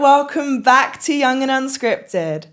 welcome back to Young and Unscripted.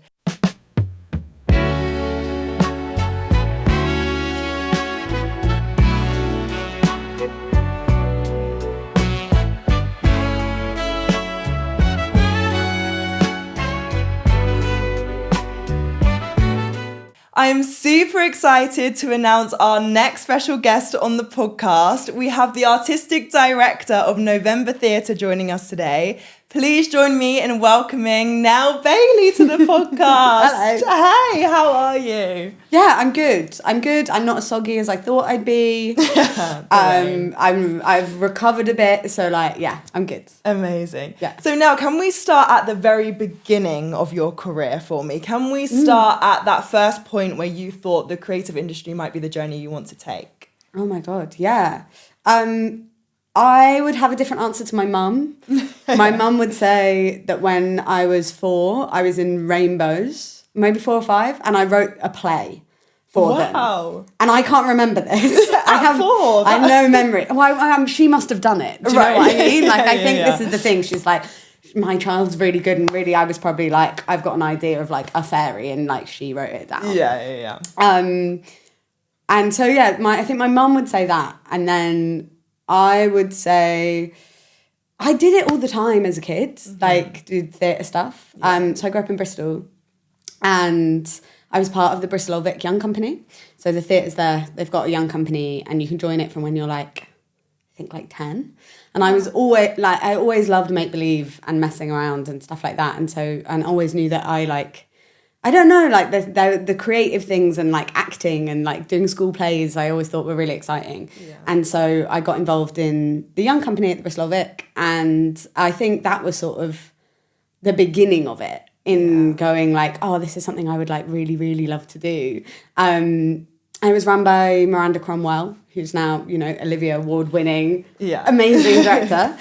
I am super excited to announce our next special guest on the podcast. We have the artistic director of November Theatre joining us today. Please join me in welcoming Nell Bailey to the podcast. Hello. Hey, how are you? Yeah, I'm good. I'm not as soggy as I thought I'd be. I've recovered a bit, so I'm good. Amazing. Yeah. So now, can we start at the very beginning of your career for me? Can we start at that first point where you thought the creative industry might be the journey you want to take? Oh my God, yeah. I would have a different answer to my mum. My mum would say that when I was 4, I was in Rainbows, maybe 4 or 5, and I wrote a play for them. Wow. And I can't remember this. I have 4? I have no memory. Well, she must have done it. Do you know what I mean? I think this is the thing. She's like, my child's really good, and really I was probably like, I've got an idea of a fairy, and she wrote it down. Yeah. And so I think my mum would say that, and then I would say I did it all the time as a kid, do theatre stuff. Yeah. So I grew up in Bristol, and I was part of the Bristol Old Vic Young Company. So the theatre's there, they've got a young company, and you can join it from when you're I think 10. And I was always I always loved make believe and messing around and stuff like that, and always knew that I don't know, the creative things and acting and doing school plays, I always thought were really exciting. Yeah. And so I got involved in the young company at the Bristol Vic, and I think that was sort of the beginning of it in going this is something I would really, really love to do. I was run by Miranda Cromwell, who's now, Olivia Award-winning, amazing director.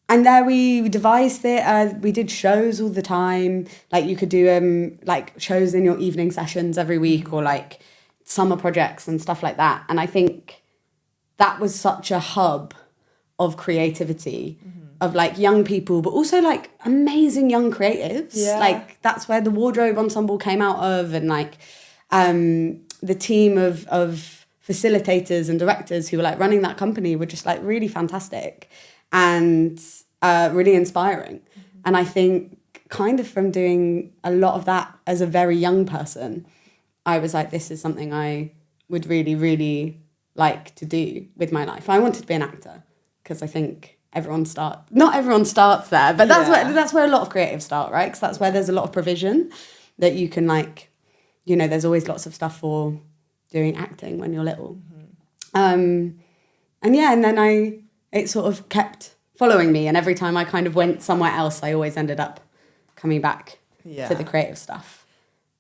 And there we devised theatre, we did shows all the time. You could do shows in your evening sessions every week, or summer projects and stuff like that. And I think that was such a hub of creativity, of young people, but also amazing young creatives. Yeah. That's where the wardrobe ensemble came out of, and the team of facilitators and directors who were running that company were just really fantastic. And really inspiring. And I think kind of from doing a lot of that as a very young person, I was this is something I would really, really like to do with my life. I wanted to be an actor, because I think not everyone starts there, but that's where a lot of creatives start, right? Because that's where there's a lot of provision that you can there's always lots of stuff for doing acting when you're little. And then it sort of kept following me, and every time I kind of went somewhere else, I always ended up coming back to the creative stuff.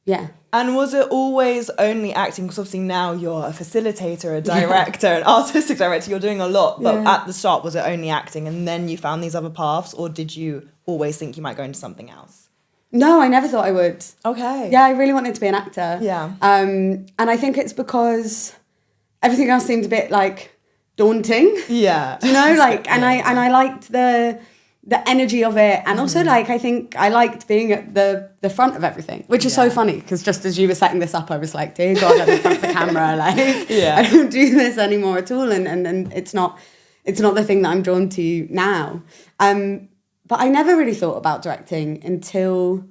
Yeah. And was it always only acting? Because obviously now you're a facilitator, a director, an artistic director, you're doing a lot, but at the start, was it only acting, and then you found these other paths, or did you always think you might go into something else? No, I never thought I would. Okay. Yeah, I really wanted to be an actor. Yeah. And I think it's because everything else seemed a bit daunting. Yeah. You know, and I liked the energy of it, and also I think I liked being at the front of everything, which is so funny, because just as you were setting this up, I was dear God, I'm in front of the camera, I don't do this anymore at all, and it's not the thing that I'm drawn to now. But I never really thought about directing until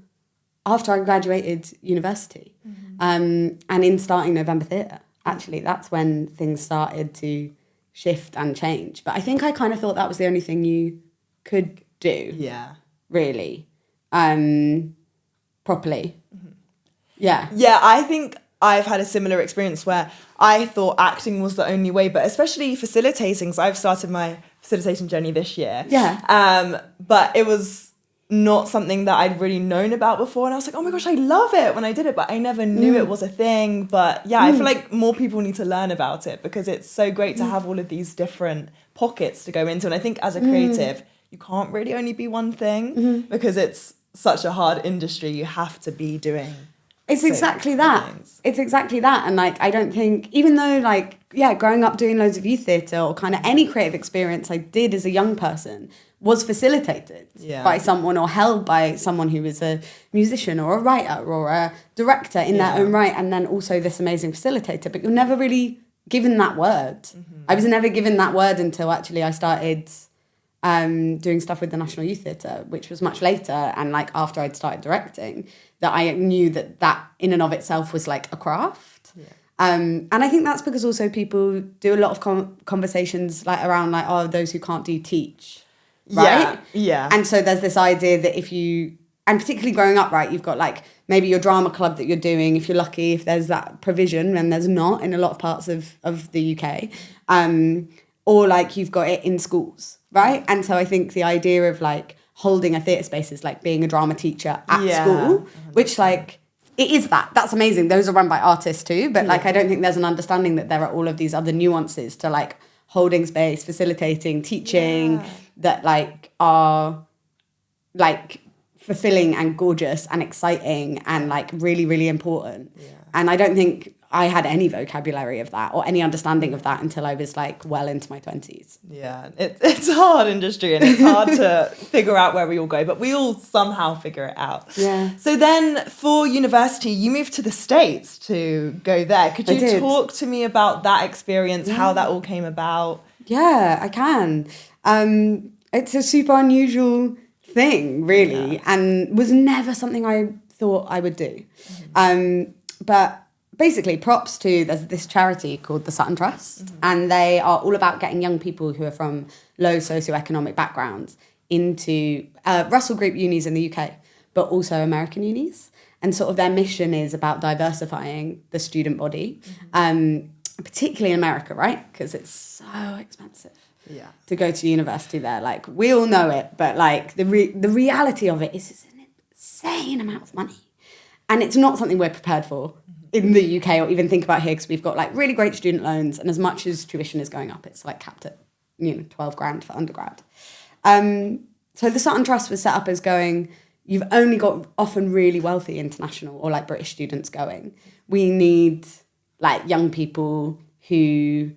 after I graduated university, and in starting November Theatre. Actually, that's when things started to shift and change. But I think I kind of thought that was the only thing you could do. Yeah. Really. Properly. Yeah. Yeah, I think I've had a similar experience where I thought acting was the only way, but especially facilitating. So I've started my facilitation journey this year. Yeah. But it was not something that I'd really known about before, and I was oh my gosh, I love it when I did it, but I never knew it was a thing. But I feel more people need to learn about it, because it's so great to have all of these different pockets to go into. And I think as a creative, you can't really only be one thing, because it's such a hard industry. You have to be doing It's exactly that. Things. It's exactly that. And I don't think, even though growing up doing loads of youth theatre, or kind of any creative experience I did as a young person, was facilitated by someone or held by someone who was a musician or a writer or a director in their own right, and then also this amazing facilitator. But you're never really given that word. I was never given that word until actually I started doing stuff with the National Youth Theatre, which was much later, and like after I'd started directing, that I knew that in and of itself was like a craft. And I think that's because also people do a lot of conversations like around like, oh, those who can't do teach, right? Yeah. And so there's this idea that if you, and particularly growing up, right, you've got like maybe your drama club that you're doing, if you're lucky, if there's that provision, and there's not in a lot of parts of the UK, or like you've got it in schools, right? And so I think the idea of like holding a theatre space is like being a drama teacher at school, which like, it is that's amazing. Those are run by artists too, but like I don't think there's an understanding that there are all of these other nuances to like holding space, facilitating, teaching that like are like fulfilling and gorgeous and exciting and like really, really important. And I don't think I had any vocabulary of that or any understanding of that until I was like well into my 20s. Yeah, it's a hard industry and it's hard to figure out where we all go, but we all somehow figure it out. Yeah. So then for university, you moved to the States to go there. Could you talk to me about that experience, how that all came about? Yeah, I can. It's a super unusual thing, really, and was never something I thought I would do. But basically, props to, there's this charity called the Sutton Trust, and they are all about getting young people who are from low socioeconomic backgrounds into Russell Group unis in the UK, but also American unis. And sort of their mission is about diversifying the student body, particularly in America, right? Because it's so expensive to go to university there. Like, we all know it, but like the reality of it is it's an insane amount of money. And it's not something we're prepared for in the UK or even think about here, because we've got like really great student loans, and as much as tuition is going up, it's like capped at 12 grand for undergrad. So the Sutton Trust was set up as going, you've only got often really wealthy international or like British students going. We need like young people who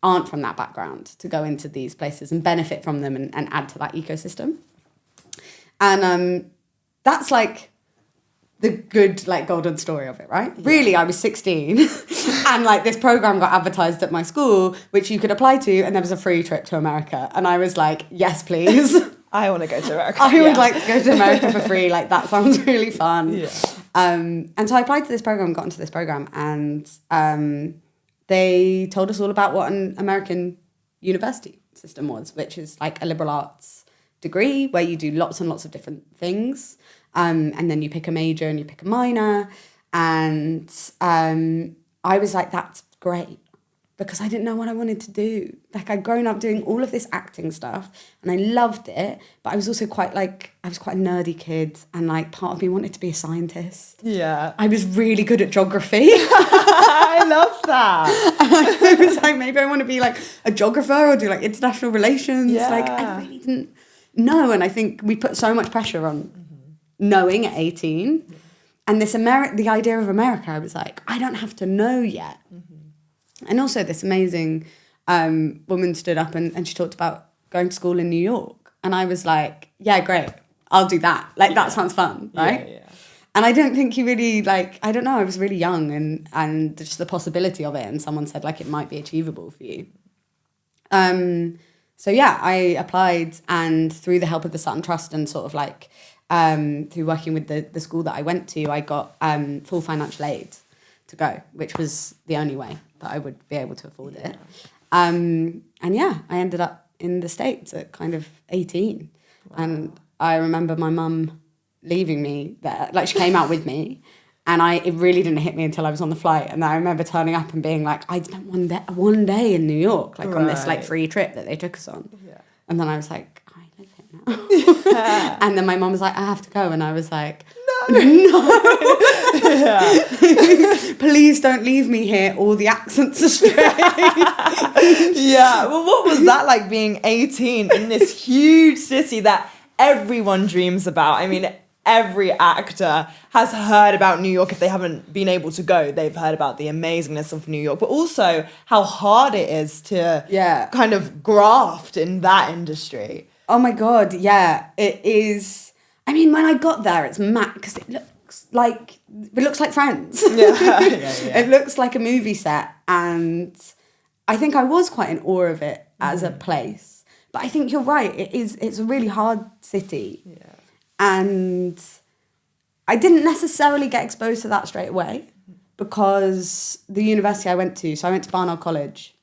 aren't from that background to go into these places and benefit from them and add to that ecosystem. And that's like the good, like, golden story of it, right? Yeah. Really, I was 16 and like this program got advertised at my school, which you could apply to, and there was a free trip to America. And I was like, yes, please. I want to go to America. I would like to go to America for free. Like, that sounds really fun. Yeah. And so I applied to this program, got into this program, and they told us all about what an American university system was, which is like a liberal arts degree where you do lots and lots of different things. And then you pick a major and you pick a minor. And I was like, that's great. Because I didn't know what I wanted to do. Like, I'd grown up doing all of this acting stuff and I loved it. But I was also quite a nerdy kid. And like, part of me wanted to be a scientist. Yeah. I was really good at geography. I love that. And I was like, maybe I want to be like a geographer or do like international relations. Yeah. Like, I really didn't know. And I think we put so much pressure on knowing at 18. And this the idea of America, I was like, I don't have to know yet. And also this amazing woman stood up and she talked about going to school in New York. And I was like, yeah, great. I'll do that. Like, that sounds fun, right? Yeah. And I don't think you really, like, I don't know, I was really young and just the possibility of it. And someone said, like, it might be achievable for you. So, yeah, I applied, and through the help of the Sutton Trust and sort of like through working with the school that I went to, I got full financial aid to go, which was the only way that I would be able to afford it. And yeah, I ended up in the States at kind of 18. Wow. And I remember my mum leaving me there. Like, she came out with me, and it really didn't hit me until I was on the flight. And I remember turning up and being like, I'd spent one day in New York, like on this like free trip that they took us on. Yeah. And then I was like, I live here now. Yeah. And then my mum was like, I have to go. And I was like, no. Yeah. Please don't leave me here. All the accents are straight. Yeah. Well, what was that like, being 18 in this huge city that everyone dreams about? I mean, every actor has heard about New York. If they haven't been able to go, they've heard about the amazingness of New York, but also how hard it is to kind of graft in that industry. Oh my God, yeah, it is. I mean, when I got there, it's mad because it looks like Friends. It looks like a movie set, and I think I was quite in awe of it as a place. But I think you're right. It's a really hard city, and I didn't necessarily get exposed to that straight away because the university I went to. So I went to Barnard College,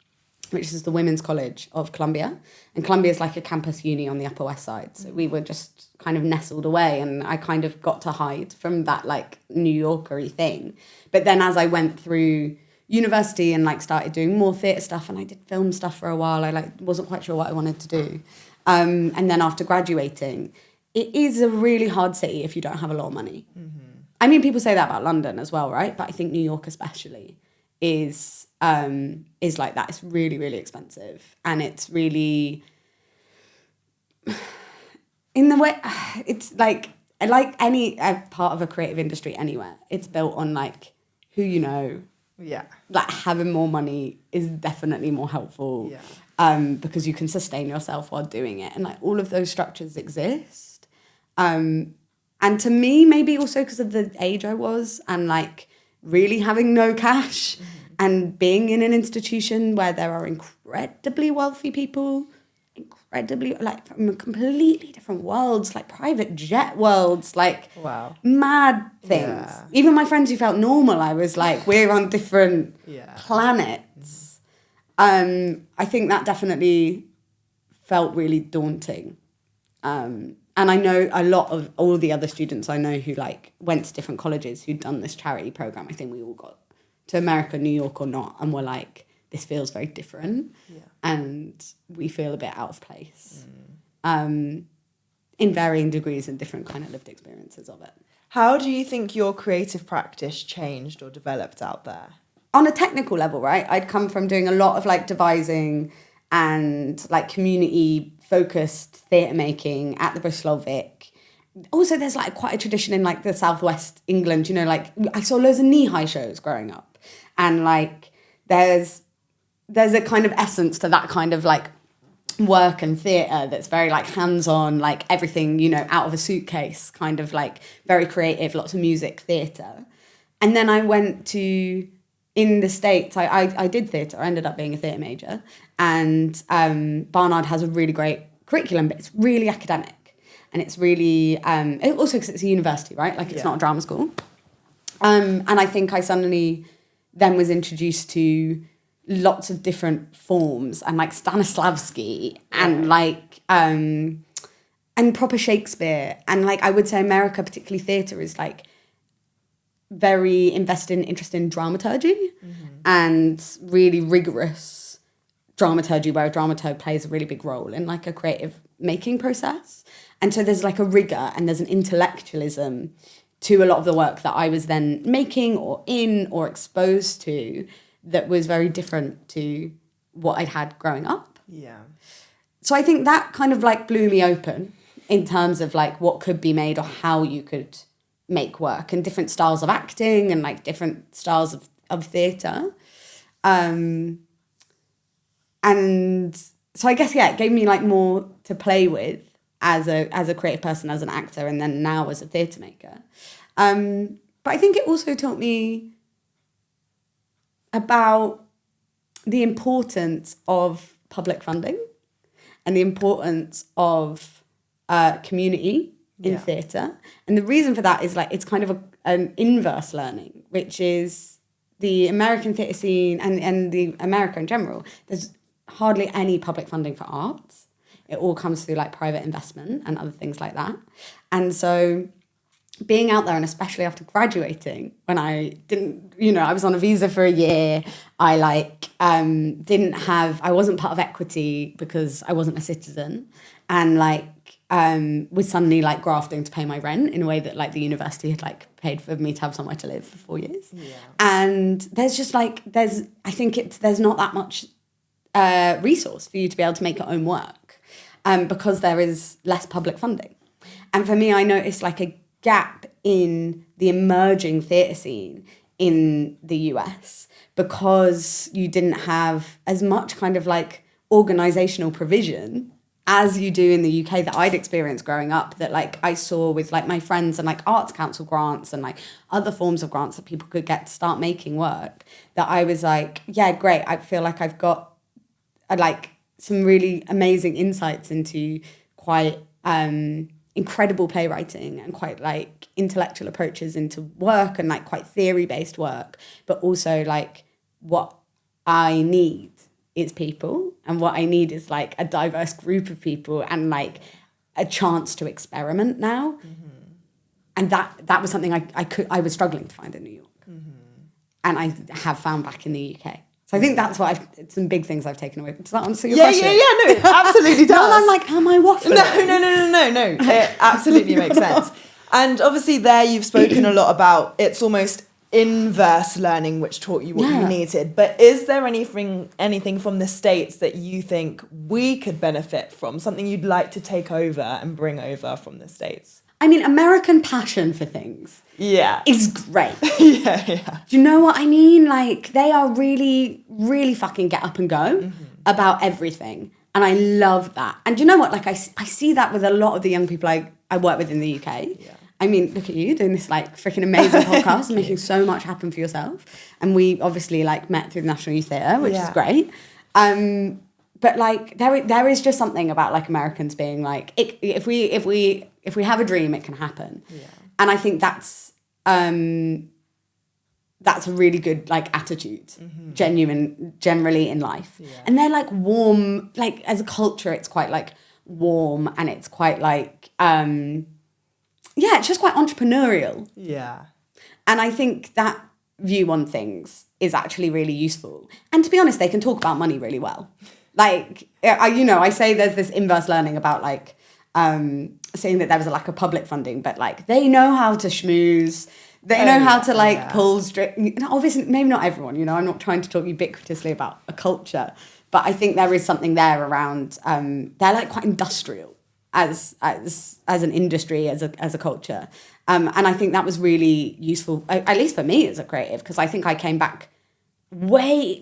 which is the women's college of Columbia. And Columbia is like a campus uni on the Upper West Side. So we were just kind of nestled away, and I kind of got to hide from that like New Yorker-y thing. But then as I went through university and like started doing more theatre stuff, and I did film stuff for a while, I like wasn't quite sure what I wanted to do. And then after graduating, it is a really hard city if you don't have a lot of money. I mean, people say that about London as well, right? But I think New York especially is like that. It's really, really expensive, and it's really in the way it's like any part of a creative industry anywhere. It's built on like who you know. Yeah. Like having more money is definitely more helpful. Because you can sustain yourself while doing it, and like all of those structures exist. And to me, maybe also because of the age I was and like really having no cash and being in an institution where there are incredibly wealthy people, incredibly like from completely different worlds, like private jet worlds, like mad things. Yeah. Even my friends who felt normal, I was like, we're on different planets. I think that definitely felt really daunting. And I know a lot of all the other students I know who like went to different colleges who'd done this charity program. I think we all got to America, New York or not, and were like, this feels very different. And we feel a bit out of place. In varying degrees and different kind of lived experiences of it. How do you think your creative practice changed or developed out there? On a technical level, right? I'd come from doing a lot of like devising and like community focused theatre making at the Bristol Old Vic. Also, there's like quite a tradition in like the southwest England, you know, like I saw loads of knee-high shows growing up, and like there's a kind of essence to that kind of like work and theatre that's very like hands-on, like everything, you know, out of a suitcase, kind of like very creative, lots of music, theatre. And then I went to, in the States, I did theatre. I ended up being a theatre major. And Barnard has a really great curriculum, but it's really academic. And it's really, also because it's a university, right? Like it's not a drama school. And I think I suddenly then was introduced to lots of different forms and like Stanislavski and like, and proper Shakespeare. And like, I would say America, particularly theatre, is like very invested in interest in dramaturgy and really rigorous dramaturgy, where a dramaturg plays a really big role in like a creative making process. And so there's like a rigor and there's an intellectualism to a lot of the work that I was then making or in or exposed to that was very different to what I'd had growing up. Yeah. So I think that kind of like blew me open in terms of like what could be made or how you could make work and different styles of acting and like different styles of theatre. And so I guess, it gave me like more to play with as a creative person, as an actor, and then now as a theatre maker. But I think it also taught me about the importance of public funding and the importance of community in theatre. And the reason for that is like it's kind of an inverse learning, which is the American theatre scene and the America in general, there's hardly any public funding for arts. It all comes through like private investment and other things like that. And so being out there, and especially after graduating, when I didn't, I was on a visa for a year, I wasn't part of equity because I wasn't a citizen, and was suddenly like grafting to pay my rent in a way that like the university had like paid for me to have somewhere to live for 4 years. Yeah. And there's just like, there's not that much resource for you to be able to make your own work because there is less public funding. And for me, I noticed like a gap in the emerging theatre scene in the US because you didn't have as much kind of like organizational provision as you do in the UK that I'd experienced growing up, that like I saw with like my friends and like Arts Council grants and like other forms of grants that people could get to start making work, that I was like, yeah, great. I feel like I've got like some really amazing insights into quite incredible playwriting and quite like intellectual approaches into work and like quite theory-based work, but also like what I need is people, and what I need is like a diverse group of people and like a chance to experiment now. And that was something I was struggling to find in New York, and I have found back in the UK. So I think that's what some big things I've taken away. Does that answer your question? No, it absolutely does. No, I'm like, am I waffling? No. It absolutely makes sense. And obviously there you've spoken a lot about it's almost inverse learning which taught you what you needed. But is there anything from the States that you think we could benefit from? Something you'd like to take over and bring over from the States? I mean, American passion for things is great. Yeah. Do you know what I mean? Like, they are really, really fucking get up and go about everything. And I love that. And do you know what? Like, I see that with a lot of the young people I work with in the UK. Yeah. I mean, look at you doing this, like, freaking amazing podcast and making so much happen for yourself. And we obviously, like, met through the National Youth Theatre, which is great. But, like, there is just something about, like, Americans being like, if we have a dream, it can happen. Yeah. And I think that's a really good like attitude, generally in life. Yeah. And they're like warm, like as a culture, it's quite like warm and it's quite like, it's just quite entrepreneurial. Yeah. And I think that view on things is actually really useful. And to be honest, they can talk about money really well. Like, I say there's this inverse learning about like, saying that there was a lack of public funding, but like they know how to schmooze, they know how to like pull string. Obviously, maybe not everyone. I'm not trying to talk ubiquitously about a culture, but I think there is something there around. They're like quite industrial as an industry, as a culture, and I think that was really useful, at least for me as a creative, because I think I came back way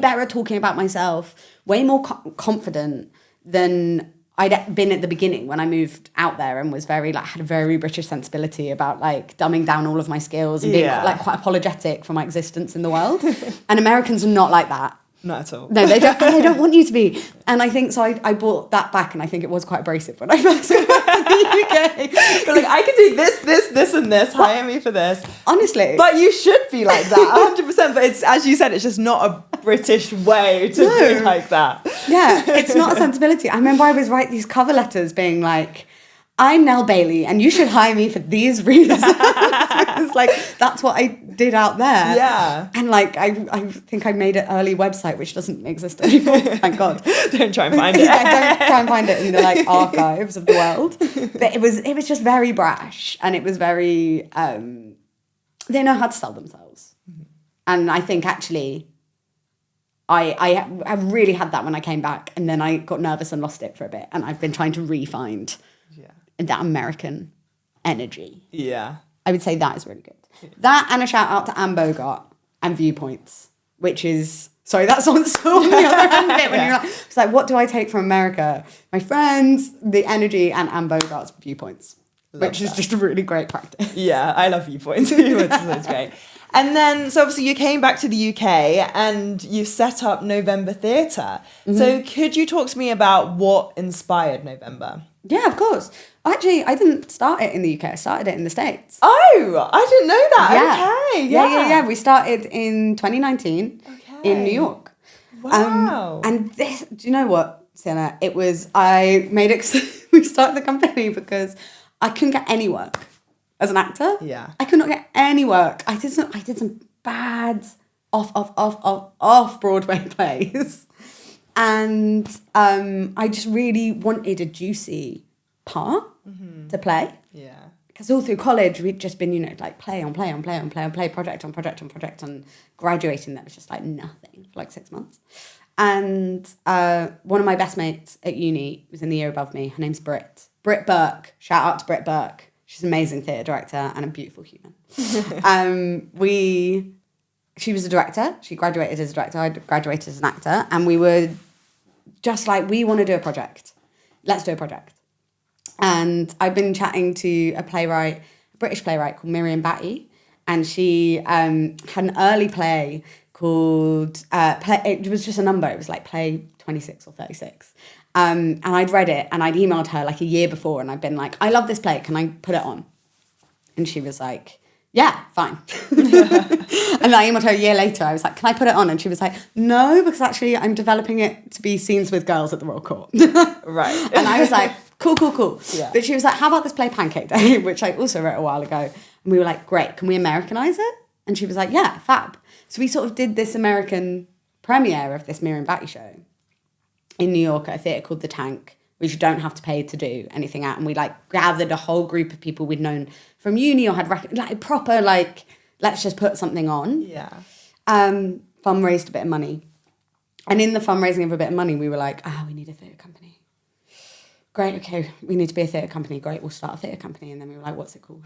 better at talking about myself, way more confident than I'd been at the beginning when I moved out there, and was very like had a very British sensibility about like dumbing down all of my skills and being like quite apologetic for my existence in the world. And Americans are not like that. Not at all. No, they don't. And they don't want you to be. And I think so. I brought that back, and I think it was quite abrasive when I first got back to the UK. But like, I can do this, and this. Hire me for this. Honestly, but you should be like that, 100%. But it's, as you said, it's just not a British way to be like that. Yeah, it's not a sensibility. I remember I was writing these cover letters, being like, I'm Nell Bailey and you should hire me for these reasons. Because like that's what I did out there. Yeah. And like I think I made an early website which doesn't exist anymore. Thank God. Don't try and find it. Don't try and find it in the like archives of the world. But it was just very brash, and it was very they know how to sell themselves. And I think actually I really had that when I came back, and then I got nervous and lost it for a bit, and I've been trying to re-find that American energy. Yeah. I would say that is really good. Yeah. That, and a shout out to Anne Bogart and Viewpoints, which is, sorry, that's on the other end of it when you're like, it's like, what do I take from America? My friends, the energy, and Anne Bogart's Viewpoints, which is just a really great practice. Yeah, I love Viewpoints. It's great. And then, so obviously you came back to the UK and you set up November Theatre. Mm-hmm. So could you talk to me about what inspired November? Yeah, of course. Actually, I didn't start it in the UK. I started it in the States. Oh, I didn't know that. Yeah. Okay, Yeah. We started in 2019 in New York. Wow. And this, do you know what, Sienna? It was, we started the company because I couldn't get any work as an actor. Yeah. I could not get any work. I did some bad off Broadway plays. And I just really wanted a juicy part to play. Yeah. Because all through college, we'd just been, like play on play, project on project, and graduating that was just like nothing for like 6 months. And one of my best mates at uni was in the year above me. Her name's Britt Burke. Shout out to Britt Burke. She's an amazing theatre director and a beautiful human. She was a director. She graduated as a director. I graduated as an actor. And we were just like, we want to do a project. let's do a project. And I've been chatting to a British playwright called Miriam Batty, and she had an early play called, it was just a number, it was like play 26 or 36. And I'd read it and I'd emailed her like a year before and I'd been like, I love this play, can I put it on? And she was like, yeah, fine. And I emailed her a year later, I was like, can I put it on? And she was like, no, because actually I'm developing it to be scenes with girls at the Royal Court. Right. And I was like, cool. Yeah. But she was like, how about this play Pancake Day, which I also wrote a while ago. And we were like, great, can we Americanize it? And she was like, yeah, fab. So we sort of did this American premiere of this Miriam Batty show in New York at a theatre called The Tank, which you don't have to pay to do anything at. And we like gathered a whole group of people we'd known from uni or had like proper like, let's just put something on. Yeah. Fundraised a bit of money. And in the fundraising of a bit of money, we were like, we need a theatre company. Great, okay, we need to be a theatre company. Great, we'll start a theatre company. And then we were like, what's it called?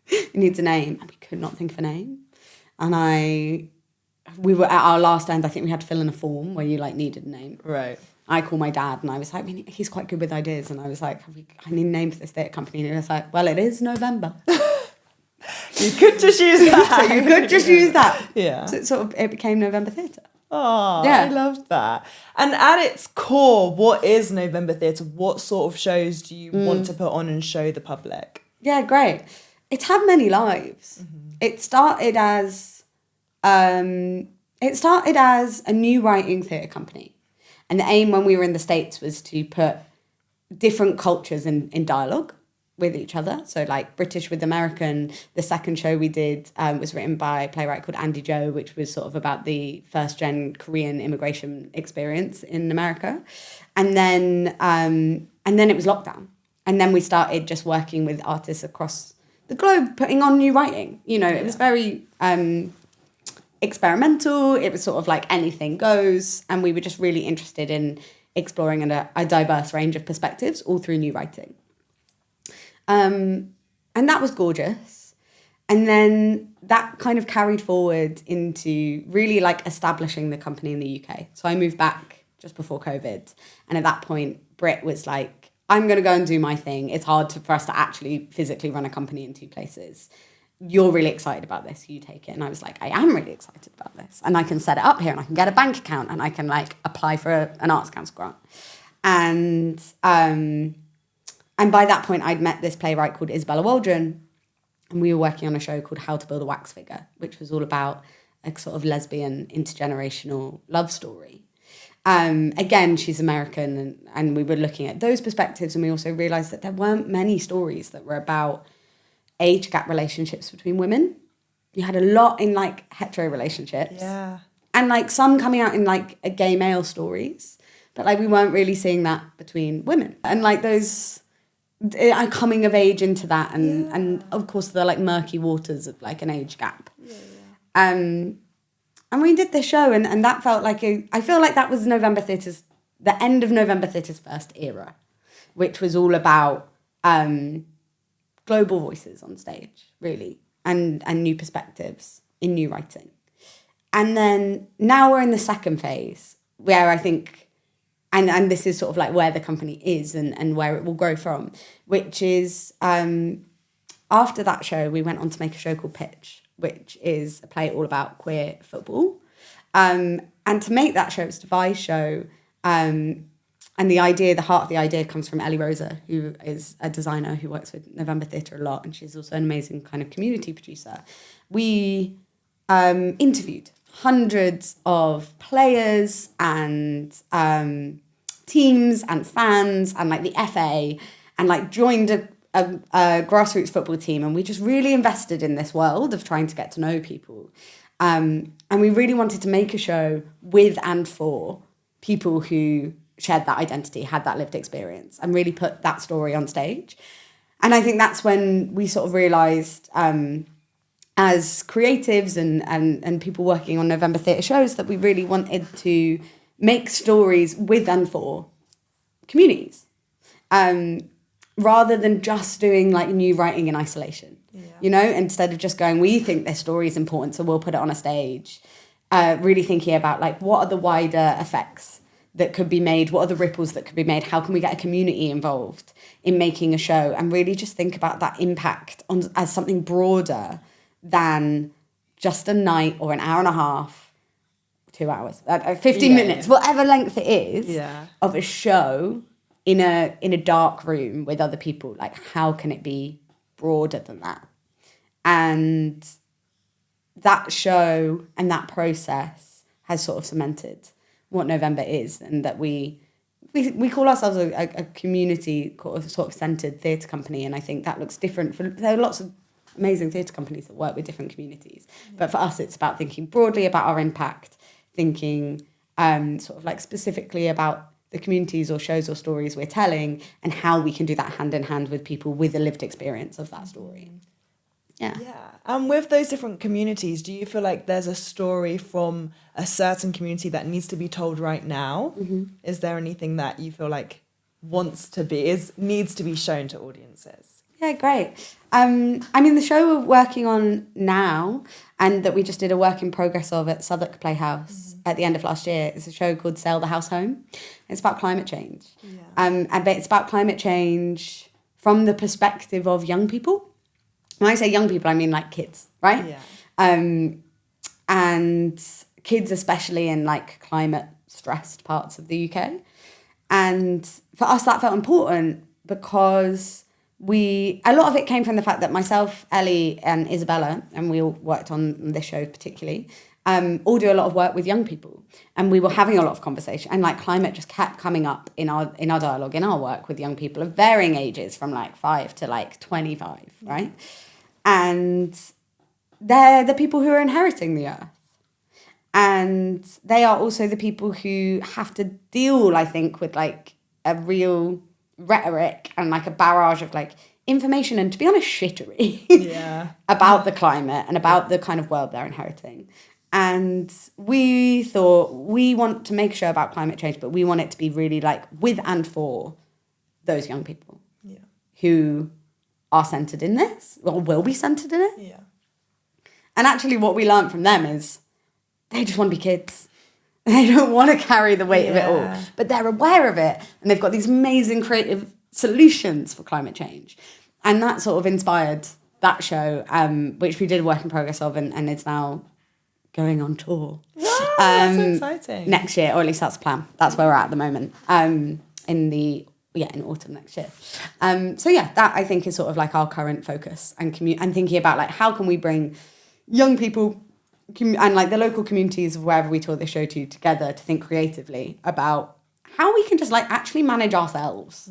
It needs a name. And we could not think of a name. And we were at our last end, I think we had to fill in a form where you like needed a name. Right. I called my dad and I was like, he's quite good with ideas. And I was like, I need a name for this theatre company. And he was like, well, it is November. You could just use that. So you could just use that. Yeah. So it became November Theatre. Oh, Yeah. I loved that. And at its core, what is November Theatre? What sort of shows do you want to put on and show the public? Yeah, great. It's had many lives. Mm-hmm. It started as a new writing theatre company. And the aim when we were in the States was to put different cultures in dialogue with each other. So like British with American. The second show we did was written by a playwright called Andy Joe, which was sort of about the first gen Korean immigration experience in America. And then it was lockdown. And then we started just working with artists across the globe, putting on new writing. You know, it was very experimental. It was sort of like anything goes. And we were just really interested in exploring a diverse range of perspectives all through new writing. And that was gorgeous. And then that kind of carried forward into really like establishing the company in the UK. So I moved back just before COVID. And at that point, Brit was like, I'm going to go and do my thing. It's hard for us to actually physically run a company in two places. You're really excited about this. You take it. And I was like, I am really excited about this. And I can set it up here and I can get a bank account and I can like apply for an Arts Council grant. And by that point, I'd met this playwright called Isabella Waldron, and we were working on a show called How to Build a Wax Figure, which was all about a sort of lesbian intergenerational love story. Again, she's American, and we were looking at those perspectives, and we also realised that there weren't many stories that were about age gap relationships between women. You had a lot in like hetero relationships. Yeah. And like some coming out in like a gay male stories, but like we weren't really seeing that between women. And like those coming of age into that and of course the like murky waters of like an age gap. And we did this show and that felt like I feel like that was the end of November Theatre's first era, which was all about global voices on stage, really, and new perspectives in new writing. And then now we're in the second phase where I think and this is sort of like where the company is and where it will grow from, which is after that show, we went on to make a show called Pitch, which is a play all about queer football. And to make that show, it's a devised show. And the heart of the idea comes from Ellie Rosa, who is a designer who works with November Theatre a lot. And she's also an amazing kind of community producer. We interviewed hundreds of players and teams and fans and like the FA and like joined a grassroots football team, and we just really invested in this world of trying to get to know people, and we really wanted to make a show with and for people who shared that identity, had that lived experience, and really put that story on stage. And I think that's when we sort of realised as creatives and people working on November Theatre shows that we really wanted to make stories with and for communities, rather than just doing like new writing in isolation. You know, instead of just going, we think this story is important, so we'll put it on a stage. Really thinking about like what are the wider effects that could be made? What are the ripples that could be made? How can we get a community involved in making a show? And really just think about that impact as something broader than just a night or an hour and a half, 2 hours, 15 minutes, whatever length it is of a show in a dark room with other people. Like, how can it be broader than that? And that show and that process has sort of cemented what November is, and that we call ourselves a community sort of centered theatre company. And I think that looks different. There are lots of amazing theatre companies that work with different communities, but for us, it's about thinking broadly about our impact, thinking sort of like specifically about the communities or shows or stories we're telling, and how we can do that hand in hand with people with a lived experience of that story. Yeah. And with those different communities, do you feel like there's a story from a certain community that needs to be told right now? Mm-hmm. Is there anything that you feel like needs to be shown to audiences? Yeah, great. I mean, the show we're working on now, and that we just did a work in progress of at Southwark Playhouse at the end of last year, is a show called Sail the House Home. It's about climate change. And it's about climate change from the perspective of young people. When I say young people, I mean like kids, right? Yeah. And kids, especially in like climate stressed parts of the UK. And for us, that felt important because a lot of it came from the fact that myself, Ellie, and Isabella, and we all worked on this show particularly, all do a lot of work with young people. And we were having a lot of conversation, and like climate just kept coming up in our dialogue, in our work with young people of varying ages, from like 5 to like 25, right? And they're the people who are inheriting the earth. And they are also the people who have to deal, I think, with like a real rhetoric and like a barrage of like information and, to be honest, shittery about the climate and about the kind of world they're inheriting. And we thought, we want to make a show about climate change, but we want it to be really like with and for those young people who are centred in this, or will be centred in it. Yeah. And actually what we learned from them is they just want to be kids. They don't want to carry the weight of it all. But they're aware of it, and they've got these amazing creative solutions for climate change. And that sort of inspired that show, which we did a work in progress of, and it's now going on tour. Wow, that's so exciting. Next year, or at least that's the plan. That's where we're at the moment. In autumn next year. That I think is sort of like our current focus, and thinking about like how can we bring young people and like the local communities of wherever we tour this show to together to think creatively about how we can just like actually manage ourselves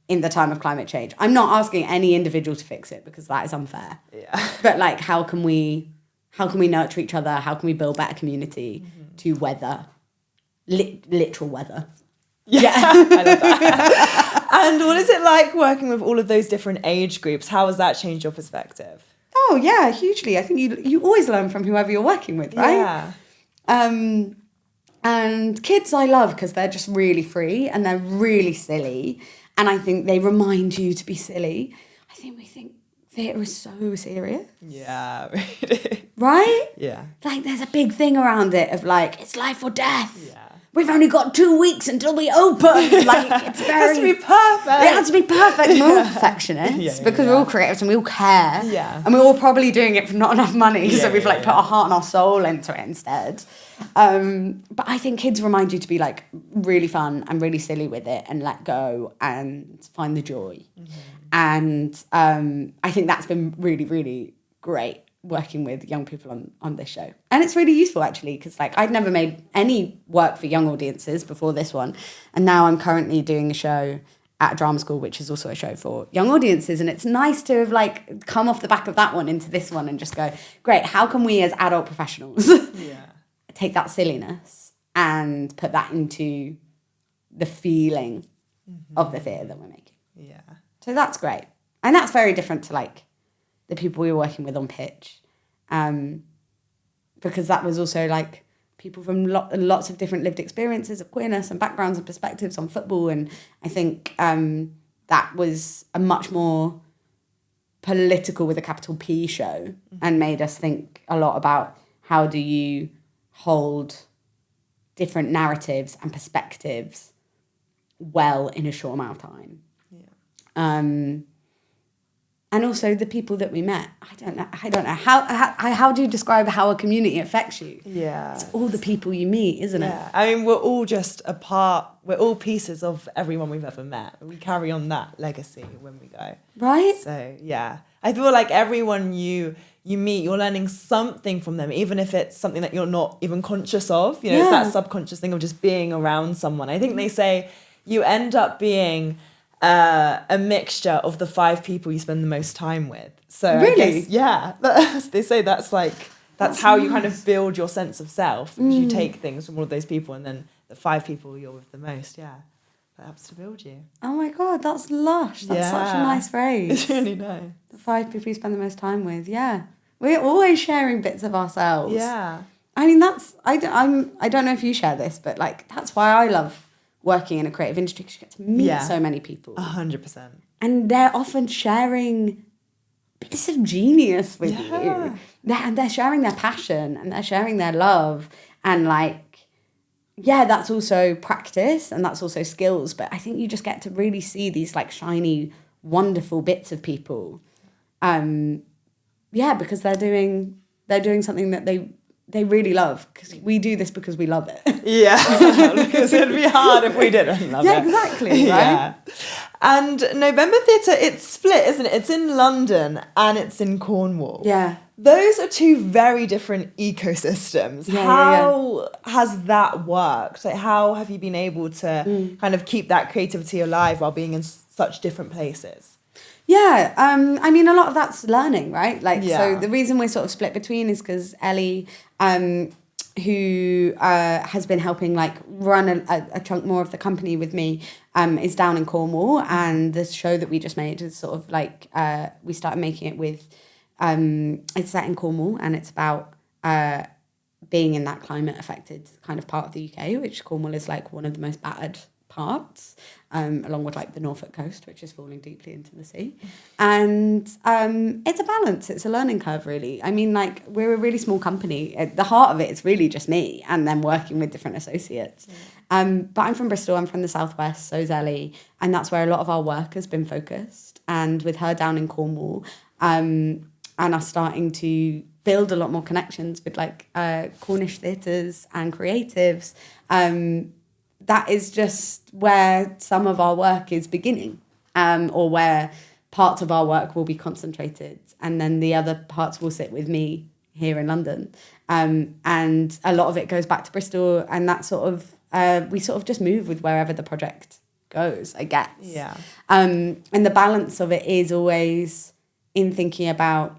in the time of climate change. I'm not asking any individual to fix it, because that is unfair. Yeah. But like how can we nurture each other? How can we build better community to weather literal weather? Yeah. I love that. And what is it like working with all of those different age groups? How has that changed your perspective? Oh, yeah, hugely. I think you always learn from whoever you're working with, right? Yeah. And kids I love because they're just really free and they're really silly. And I think they remind you to be silly. I think we think theatre is so serious. Yeah, really. Right? Yeah. Like there's a big thing around it of like, it's life or death. Yeah. We've only got 2 weeks until we open. Like, it's very... It has to be perfect. It has to be perfect. We're all perfectionists because we're all creatives and we all care. Yeah. And we're all probably doing it for not enough money. So we've like put our heart and our soul into it instead. But I think kids remind you to be like really fun and really silly with it and let go and find the joy. Mm-hmm. And I think that's been really, really great, working with young people on this show. And it's really useful actually, because like I'd never made any work for young audiences before this one, and now I'm currently doing a show at a drama school which is also a show for young audiences, and it's nice to have like come off the back of that one into this one and just go, great, how can we as adult professionals take that silliness and put that into the feeling of the theatre that we're making. So that's great, and that's very different to like the people we were working with on pitch, because that was also like people from lots of different lived experiences of queerness and backgrounds and perspectives on football. And I think that was a much more political with a capital P show, and made us think a lot about how do you hold different narratives and perspectives well in a short amount of time. Yeah. And also the people that we met. I don't know. How do you describe how a community affects you? Yeah. It's all the people you meet, isn't it? I mean, we're all just a part, we're all pieces of everyone we've ever met. We carry on that legacy when we go. Right? So, yeah. I feel like everyone you meet, you're learning something from them, even if it's something that you're not even conscious of. You know, it's that subconscious thing of just being around someone. I think they say you end up being a mixture of the 5 people you spend the most time with. So really? I guess, they say that's how you kind of build your sense of self, because you take things from all of those people, and then the 5 people you're with the most, that helps to build you. Oh my God, that's lush. That's such a nice phrase. It's really nice. The 5 people you spend the most time with, we're always sharing bits of ourselves. Yeah. I mean, I don't know if you share this, but like that's why I love working in a creative industry, because you get to meet so many people. 100%. And they're often sharing bits of genius with you. They're sharing their passion and they're sharing their love. And like, that's also practice and that's also skills. But I think you just get to really see these like shiny, wonderful bits of people. Because they're doing something that they really love, because we do this because we love it. Yeah, because it'd be hard if we didn't love it. Yeah, exactly, right? Yeah. And November Theatre, it's split, isn't it? It's in London and it's in Cornwall. Yeah. Those are 2 very different ecosystems. How has that worked? Like, how have you been able to kind of keep that creativity alive while being in such different places? Yeah, I mean, a lot of that's learning, right? Like, so the reason we're sort of split between is because Ellie, who has been helping like run a chunk more of the company with me, is down in Cornwall, and the show that we just made is sort of like we started making it with. It's set in Cornwall, and it's about being in that climate affected kind of part of the UK, which Cornwall is like one of the most battered parts, along with like the Norfolk coast, which is falling deeply into the sea. And it's a balance, it's a learning curve, really. I mean, like, we're a really small company. At the heart of it, it's really just me and then working with different associates. But I'm from Bristol, I'm from the southwest, so's Ellie, and that's where a lot of our work has been focused. And with her down in Cornwall, and us starting to build a lot more connections with like Cornish theatres and creatives, that is just where some of our work is beginning, or where parts of our work will be concentrated, and then the other parts will sit with me here in London. And a lot of it goes back to Bristol, and that sort of, we sort of just move with wherever the project goes, I guess. Yeah. And the balance of it is always in thinking about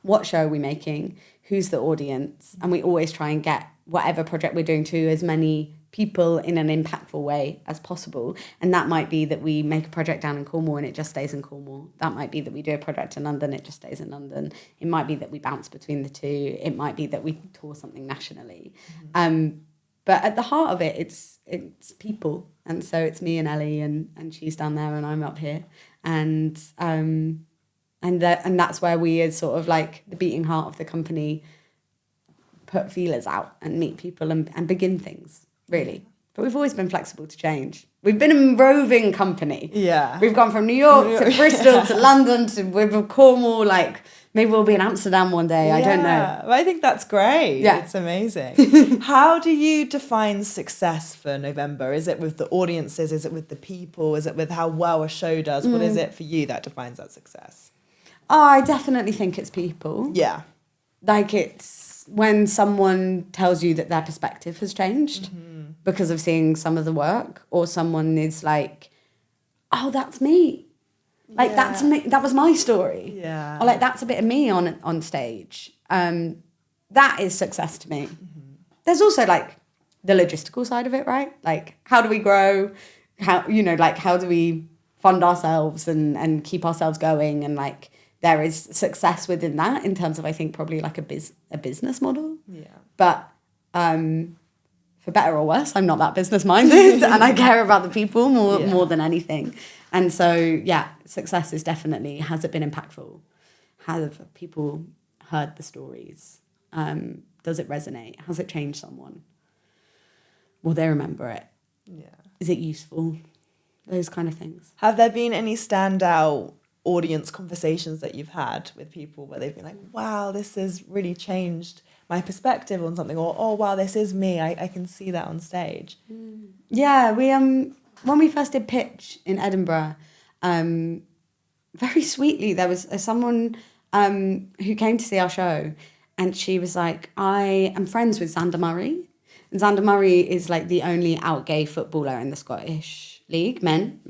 what show are we making, who's the audience, and we always try and get whatever project we're doing to as many people in an impactful way as possible. And that might be that we make a project down in Cornwall and it just stays in Cornwall. That might be that we do a project in London, it just stays in London. It might be that we bounce between the 2. It might be that we tour something nationally. But at the heart of it, it's people. And so it's me and Ellie, and she's down there and I'm up here. And that's where we, as sort of like the beating heart of the company, put feelers out and meet people and begin things, really. But we've always been flexible to change. We've been a roving company. Yeah. We've gone from New York to Bristol to London to Cornwall. Like, maybe we'll be in Amsterdam one day. I don't know. Well, I think that's great. Yeah. It's amazing. How do you define success for November? Is it with the audiences? Is it with the people? Is it with how well a show does? What is it for you that defines that success? Oh, I definitely think it's people. Yeah. Like, it's when someone tells you that their perspective has changed because of seeing some of the work, or someone is like, oh, that's me. Like, that's me. That was my story. Yeah. Or like, that's a bit of me on stage. That is success to me. There's also like the logistical side of it, right? Like, how do we grow? How do we fund ourselves and keep ourselves going? And like, there is success within that in terms of, I think, probably like a business model. Yeah. But for better or worse, I'm not that business minded and I care about the people more than anything. And so, yeah, success is definitely, has it been impactful? Have people heard the stories? Does it resonate? Has it changed someone? Will they remember it? Yeah. Is it useful? Those kind of things. Have there been any standout audience conversations that you've had with people where they've been like, wow, this has really changed my perspective on something, or oh wow, this is me, I can see that on stage? Yeah, we when we first did pitch in Edinburgh, very sweetly there was someone who came to see our show, and she was like, I am friends with Xander Murray, and Xander Murray is like the only out gay footballer in the Scottish League, man,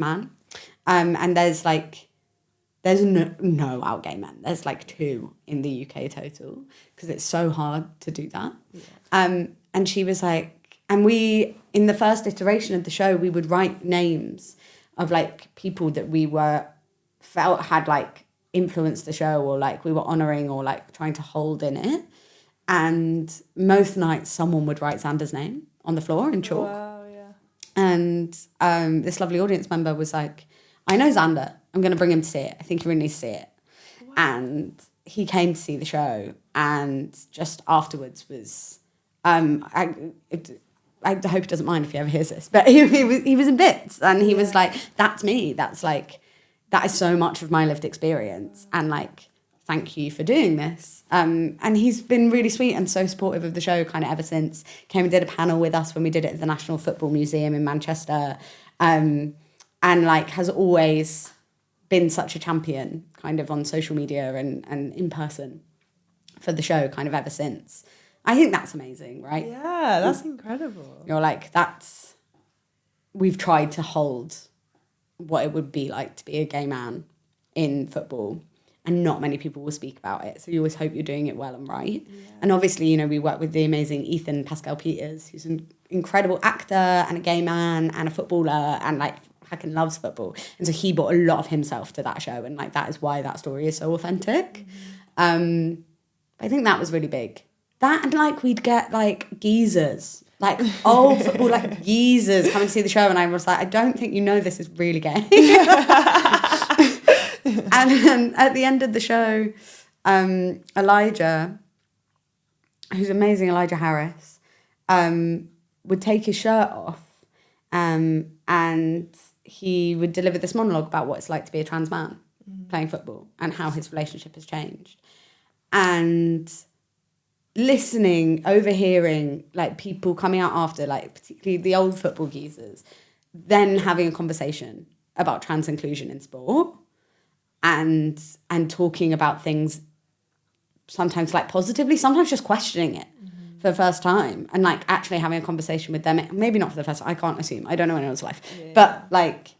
and there's no out gay men. There's like 2 in the UK total, because it's so hard to do that. Yeah. And she was like, and we, in the first iteration of the show, we would write names of like people that we felt had like influenced the show, or like we were honouring, or like trying to hold in it. And most nights someone would write Xander's name on the floor in chalk. Wow, yeah. And this lovely audience member was like, I know Xander, I'm going to bring him to see it. I think you really need to see it. Wow. And he came to see the show, and just afterwards was, I hope he doesn't mind if he ever hears this, but he was in bits, and he was like, that's me. That's like, that is so much of my lived experience. And like, thank you for doing this. And he's been really sweet and so supportive of the show kind of ever since. Came and did a panel with us when we did it at the National Football Museum in Manchester. And like has always been such a champion kind of on social media and in person for the show kind of ever since. I think that's amazing, right? Yeah, that's incredible. You're like, we've tried to hold what it would be like to be a gay man in football, and not many people will speak about it. So you always hope you're doing it well and right. Yeah. And obviously, you know, we work with the amazing Ethan Pascal Peters, who's an incredible actor and a gay man and a footballer, and like fucking loves football. And so he brought a lot of himself to that show, and like that is why that story is so authentic. I think that was really big. That, and like we'd get like geezers, like old football like geezers coming to see the show, and I was like, I don't think you know this is really gay. And at the end of the show, Elijah, who's amazing, Elijah Harris, would take his shirt off, and he would deliver this monologue about what it's like to be a trans man playing football and how his relationship has changed. And listening, overhearing, like people coming out after, like particularly the old football geezers, then having a conversation about trans inclusion in sport, and talking about things sometimes like positively, sometimes just questioning it for the first time, and like actually having a conversation with them, maybe not for the first time, I can't assume, I don't know anyone's life, but like,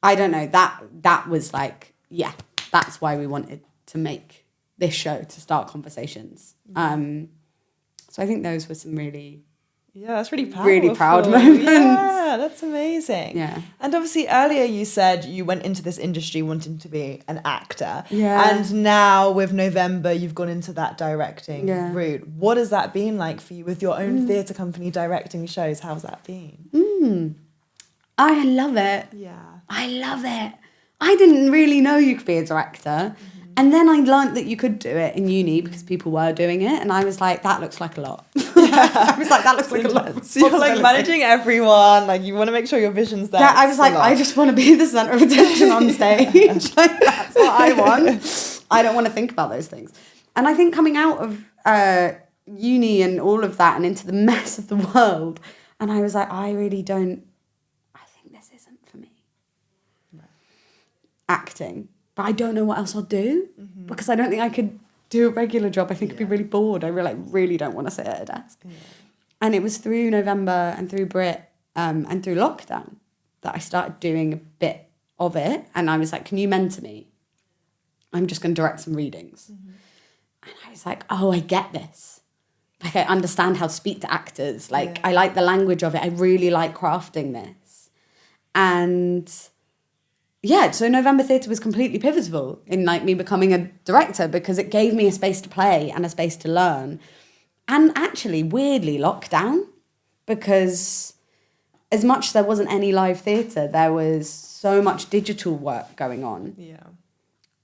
I don't know, that was like, yeah, that's why we wanted to make this show, to start conversations. So I think those were some really, that's really powerful. Really proud moments. Yeah, that's amazing. Yeah. And obviously earlier you said you went into this industry wanting to be an actor. Yeah. And now with November, you've gone into that directing route. What has that been like for you with your own theatre company directing shows? How's that been? I love it. Yeah. I love it. I didn't really know you could be a director. And then I learned that you could do it in uni because people were doing it. And I was like, that looks like a lot. I was like, that looks like a lot. So you're like managing everyone. Like you want to make sure your vision's there. Yeah, I was like, I just want to be the centre of attention on stage. Like, that's what I want. I don't want to think about those things. And I think coming out of uni and all of that and into the mess of the world, and I was like, I think this isn't for me. Right. Acting. But I don't know what else I'll do because I don't think I could do a regular job. I think I'd be really bored. I really don't want to sit at a desk. Yeah. And it was through November and through Brit and through lockdown that I started doing a bit of it. And I was like, can you mentor me? I'm just going to direct some readings. And I was like, oh, I get this. Like, I understand how to speak to actors. Like, I like the language of it. I really like crafting this. And yeah, so November Theatre was completely pivotal in like me becoming a director because it gave me a space to play and a space to learn. And actually, weirdly, lockdown, because as much as there wasn't any live theatre, there was so much digital work going on. Yeah.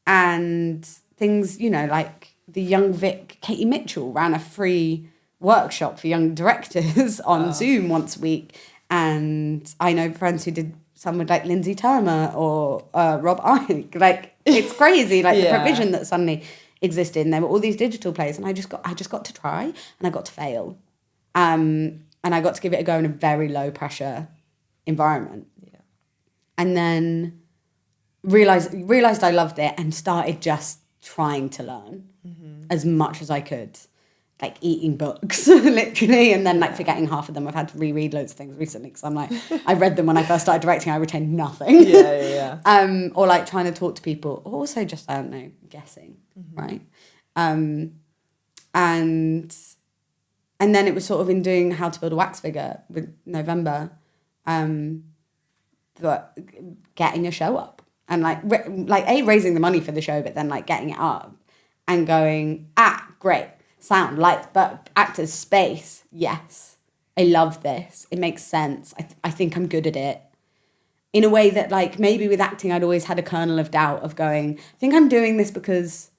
And things, you know, like the Young Vic, Katie Mitchell ran a free workshop for young directors on Zoom once a week. And I know friends who did some with like Lindsay Turner or Rob Ike. Like, it's crazy, like the provision that suddenly existed. And there were all these digital plays, and I just got to try, and I got to fail. And I got to give it a go in a very low pressure environment. Yeah. And then realized I loved it and started just trying to learn as much as I could. Like eating books, literally, and then like forgetting half of them. I've had to reread loads of things recently because I'm like, I read them when I first started directing. I retained nothing. Or like trying to talk to people, or also just, I don't know, guessing, right? And then it was sort of in doing How to Build a Wax Figure with November, getting a show up and like raising the money for the show, but then like getting it up and going, great. Sound, lights, but actors, space, yes. I love this. It makes sense. I think I'm good at it. In a way that, like, maybe with acting, I'd always had a kernel of doubt of going, I think I'm doing this because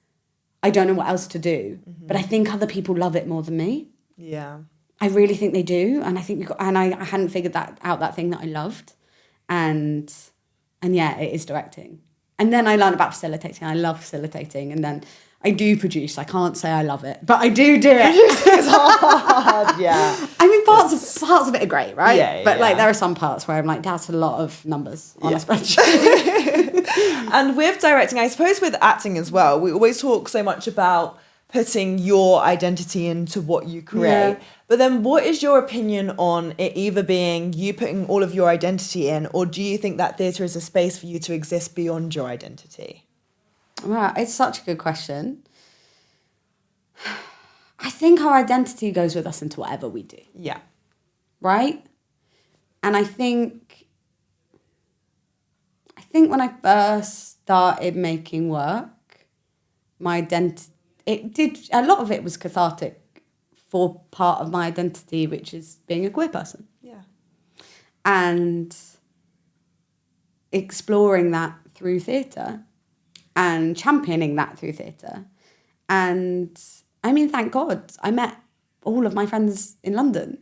I don't know what else to do. But I think other people love it more than me. Yeah. I really think they do. And I think I hadn't figured that thing that I loved. And yeah, it is directing. And then I learned about facilitating. I love facilitating. And then I do produce. I can't say I love it, but I do it. It's hard, yeah. I mean, parts of it are great, right? Yeah, but like, there are some parts where I'm like, that's a lot of numbers on a spreadsheet. And with directing, I suppose with acting as well, we always talk so much about putting your identity into what you create. But then what is your opinion on it either being you putting all of your identity in, or do you think that theatre is a space for you to exist beyond your identity? Wow, it's such a good question. I think our identity goes with us into whatever we do. Yeah. Right? And I think when I first started making work, my identity, a lot of it was cathartic for part of my identity, which is being a queer person. Yeah. And exploring that through theatre. And championing that through theatre. And I mean, thank God, I met all of my friends in London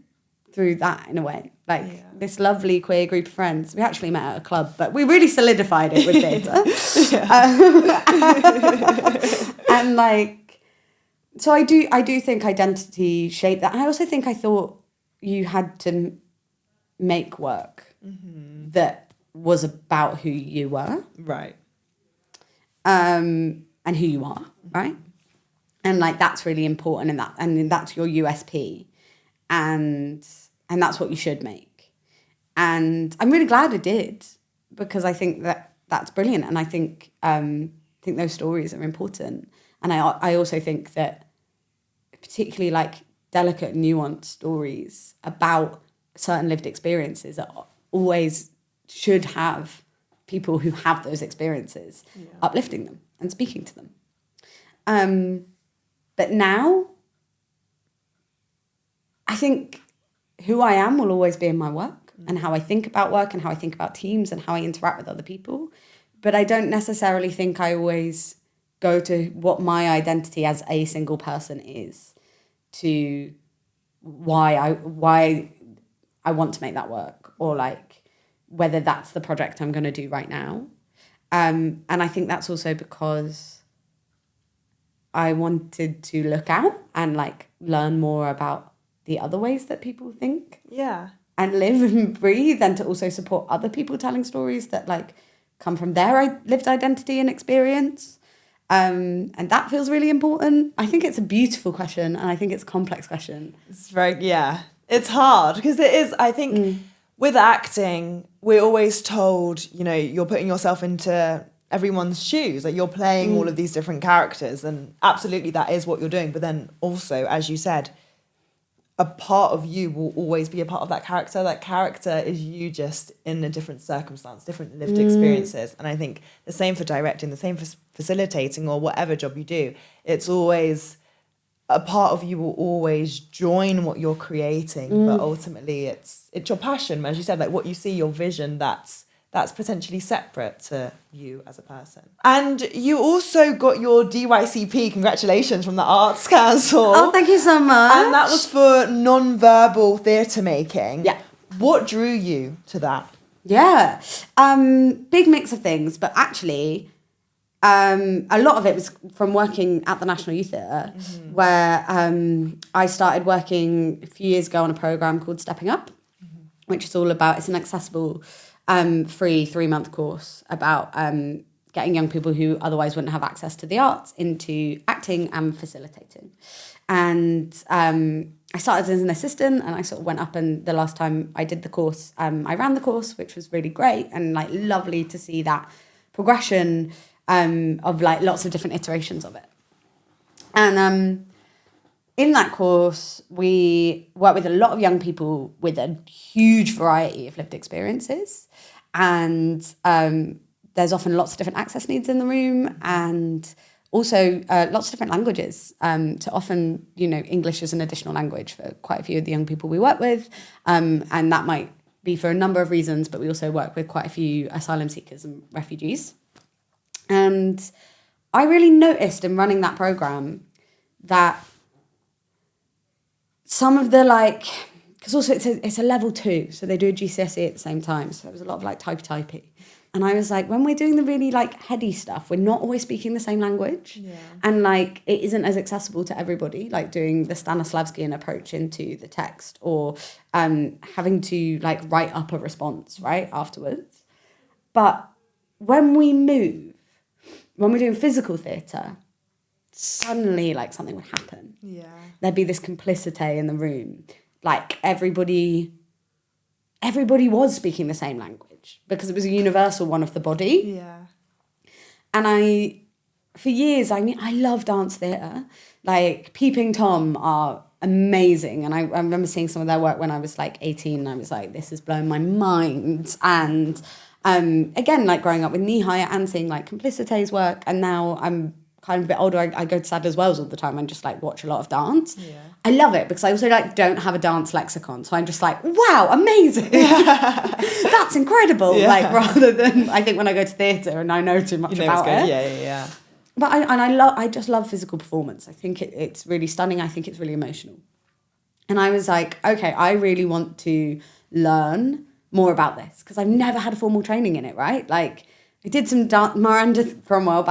through that in a way. Like this lovely queer group of friends. We actually met at a club, but we really solidified it with theatre. And like, so I do think identity shaped that. I also think I thought you had to make work that was about who you were. Right. And who you are, right? And like, that's really important, and that's your USP, and that's what you should make. And I'm really glad I did, because I think that's brilliant, and I think those stories are important. And I also think that particularly like delicate, nuanced stories about certain lived experiences are always should have people who have those experiences uplifting them and speaking to them. But now, I think who I am will always be in my work and how I think about work and how I think about teams and how I interact with other people. But I don't necessarily think I always go to what my identity as a single person is to why I want to make that work, or like whether that's the project I'm going to do right now. And I think that's also because I wanted to look out and like learn more about the other ways that people think and live and breathe, and to also support other people telling stories that like come from their lived identity and experience. And that feels really important. I think it's a beautiful question, and I think it's a complex question. It's it's hard because it is, I think with acting, we're always told, you know, you're putting yourself into everyone's shoes, like you're playing all of these different characters, and absolutely that is what you're doing. But then also, as you said, a part of you will always be a part of that character. That character is you, just in a different circumstance, different lived experiences. And I think the same for directing, the same for facilitating, or whatever job you do. It's always a part of you will always join what you're creating, but ultimately it's your passion, as you said, like what you see, your vision. That's that's potentially separate to you as a person. And you also got your DYCP, congratulations, from the Arts Council. Oh, thank you so much. And that was for non-verbal theatre making. Yeah. What drew you to that? Yeah. Big mix of things, but actually a lot of it was from working at the National Youth Theatre, where I started working a few years ago on a programme called Stepping Up, which is all about, it's an accessible free 3-month course about getting young people who otherwise wouldn't have access to the arts into acting and facilitating. And I started as an assistant, and I sort of went up, and the last time I did the course, I ran the course, which was really great and like lovely to see that progression of like lots of different iterations of it. And in that course, we work with a lot of young people with a huge variety of lived experiences. And there's often lots of different access needs in the room, and also lots of different languages. So often, you know, English is an additional language for quite a few of the young people we work with. And that might be for a number of reasons, but we also work with quite a few asylum seekers and refugees. And I really noticed in running that programme that some of the because also it's a level 2, so they do a GCSE at the same time, so there was a lot of like typey. And I was like, when we're doing the really like heady stuff, we're not always speaking the same language, and like it isn't as accessible to everybody, like doing the Stanislavskian approach into the text, or having to like write up a response right afterwards. But when we're doing physical theatre, suddenly like something would happen. Yeah. There'd be this complicity in the room. Like everybody was speaking the same language because it was a universal one of the body. Yeah. And for years, I love dance theatre. Like Peeping Tom are amazing. And I remember seeing some of their work when I was like 18, and I was like, this has blown my mind. And again, like growing up with Nihaya and seeing like Complicité's work, and now I'm kind of a bit older, I go to Sadler's Wells all the time and just like watch a lot of dance. Yeah. I love it because I also like don't have a dance lexicon, so I'm just like, wow, amazing. That's incredible. Yeah. Like rather than I think when I go to theatre and I know too much about it. Yeah. But I just love physical performance. I think it's really stunning. I think it's really emotional. And I was like, okay, I really want to learn more about this because I've never had a formal training in it, right? Like I did some Miranda Cromwell,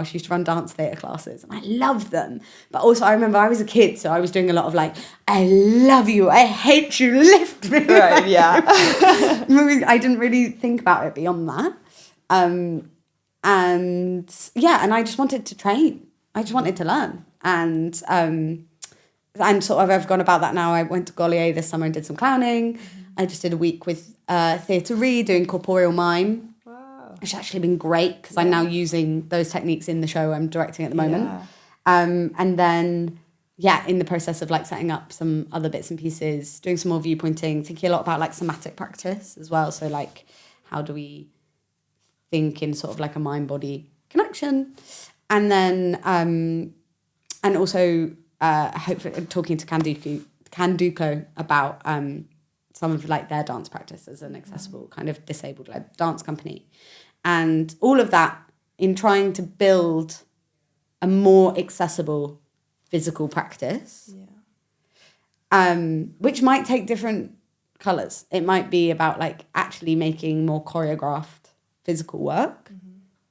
she used to run dance theatre classes, and I loved them. But also I remember I was a kid, so I was doing a lot of like, I love you, I hate you, lift me. Right, yeah. I didn't really think about it beyond that. And I just wanted to train. I just wanted to learn. And sort of I've gone about that now. I went to Gaulier this summer and did some clowning. I just did a week with Theatre Re doing corporeal mime. Which has actually been great because I'm now using those techniques in the show I'm directing at the moment. Yeah. And then, in the process of like setting up some other bits and pieces, doing some more viewpointing, thinking a lot about like somatic practice as well. So like, how do we think in sort of like a mind-body connection? And then, and also hopefully talking to Kanduko about some of like their dance practice as an accessible kind of disabled-led dance company. And all of that in trying to build a more accessible physical practice, which might take different colours. It might be about like actually making more choreographed physical work,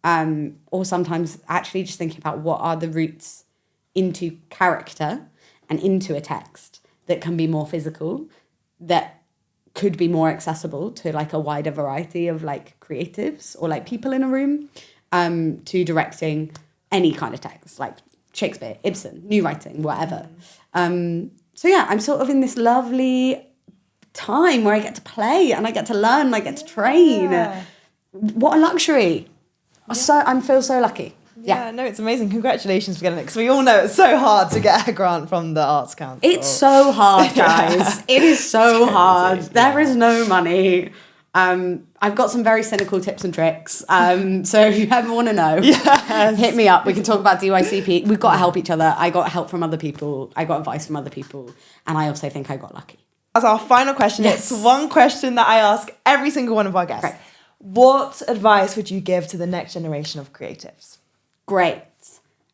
or sometimes actually just thinking about what are the routes into character and into a text that can be more physical, that could be more accessible to like a wider variety of like creatives or like people in a room, to directing any kind of text, like Shakespeare, Ibsen, new writing, whatever. I'm sort of in this lovely time where I get to play and I get to learn and I get to train. What a luxury. Yeah. I feel so lucky. Yeah, no, it's amazing. Congratulations for getting it, because we all know it's so hard to get a grant from the Arts Council. It's so hard, guys. It is so hard. There is no money. I've got some very cynical tips and tricks. So if you ever want to know, hit me up. We can talk about DYCP. We've got to help each other. I got help from other people. I got advice from other people. And I also think I got lucky. As our final question, it's one question that I ask every single one of our guests. Right. What advice would you give to the next generation of creatives? Great.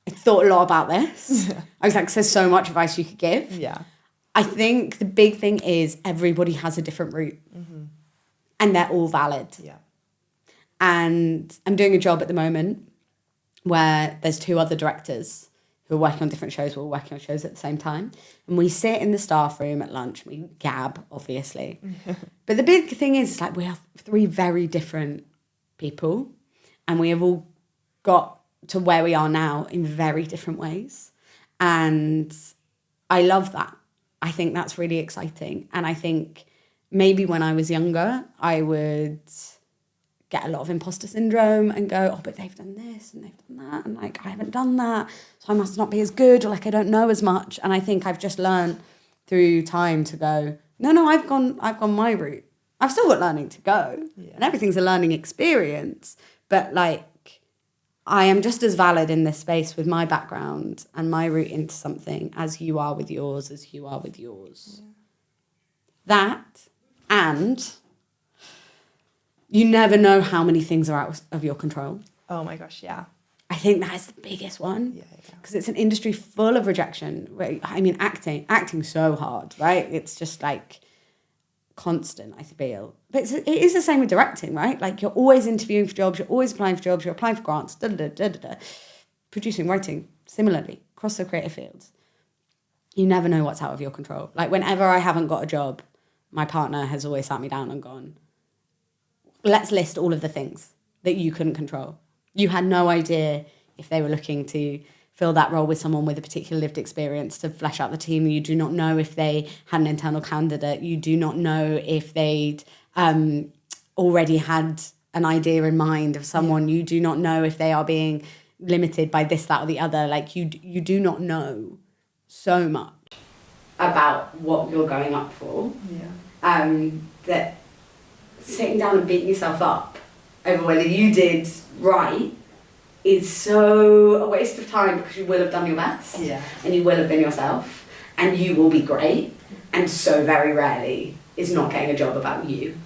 I thought a lot about this. I was like, there's so much advice you could give. Yeah. I think the big thing is everybody has a different route. And they're all valid. Yeah. And I'm doing a job at the moment where there's 2 other directors who are working on different shows. We're all working on shows at the same time. And we sit in the staff room at lunch. We gab, obviously. But the big thing is, like, we have 3 very different people. And we have all got to where we are now in very different ways. And I love that. I think that's really exciting. And I think maybe when I was younger, I would get a lot of imposter syndrome and go, oh, but they've done this and they've done that. And like, I haven't done that. So I must not be as good, or like, I don't know as much. And I think I've just learned through time to go, no, I've gone my route. I've still got learning to go. Yeah. And everything's a learning experience. But like, I am just as valid in this space with my background and my route into something as you are with yours, as you are with yours. Yeah. That, and you never know how many things are out of your control. Oh my gosh, yeah. I think that is the biggest one. Yeah. Because it's an industry full of rejection. I mean, acting's so hard, right? It's just like constant, I feel. But it is the same with directing, right? Like, you're always interviewing for jobs, you're always applying for jobs, you're applying for grants, Producing, writing, similarly, across the creative fields. You never know what's out of your control. Like, whenever I haven't got a job, my partner has always sat me down and gone, let's list all of the things that you couldn't control. You had no idea if they were looking to fill that role with someone with a particular lived experience to flesh out the team. You do not know if they had an internal candidate. You do not know if they'd already had an idea in mind of someone. You do not know if they are being limited by this, that, or the other. Like, you do not know so much about what you're going up for. Yeah. That sitting down and beating yourself up over whether you did right is so a waste of time, because you will have done your best. Yeah. And you will have been yourself, and you will be great. And so very rarely is not getting a job about you.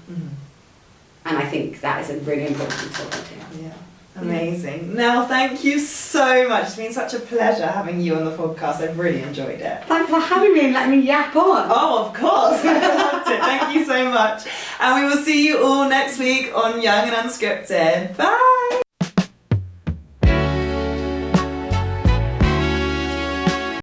And I think that is a really important topic. Yeah. Amazing. Nell, thank you so much. It's been such a pleasure having you on the podcast. I've really enjoyed it. Thanks for having me and letting me yap on. Oh, of course. I loved it. Thank you so much. And we will see you all next week on Young and Unscripted. Bye.